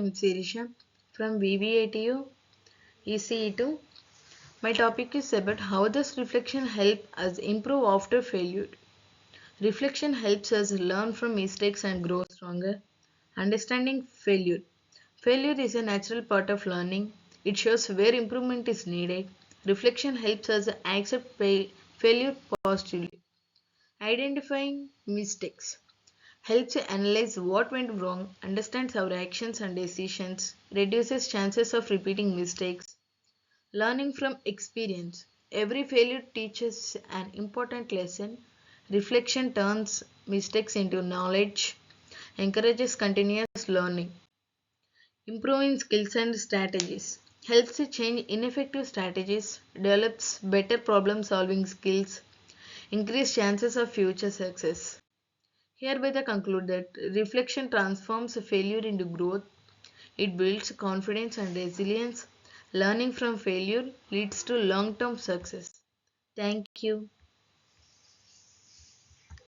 am Sirisha from VVATU ECE2. My topic is about how does reflection help us improve after failure. Reflection helps us learn from mistakes and grow stronger. Understanding failure. Failure is a natural part of learning. It shows where improvement is needed. Reflection helps us accept failure positively. Identifying mistakes helps you analyze what went wrong, understands our actions and decisions, reduces chances of repeating mistakes. Learning from experience. Every failure teaches an important lesson. Reflection turns mistakes into knowledge, encourages continuous learning. Improving skills and strategies. Helps you change ineffective strategies, develops better problem solving skills, increase chances of future success. Hereby, I conclude that reflection transforms a failure into growth. It builds confidence and resilience. Learning from failure leads to long term success. Thank you.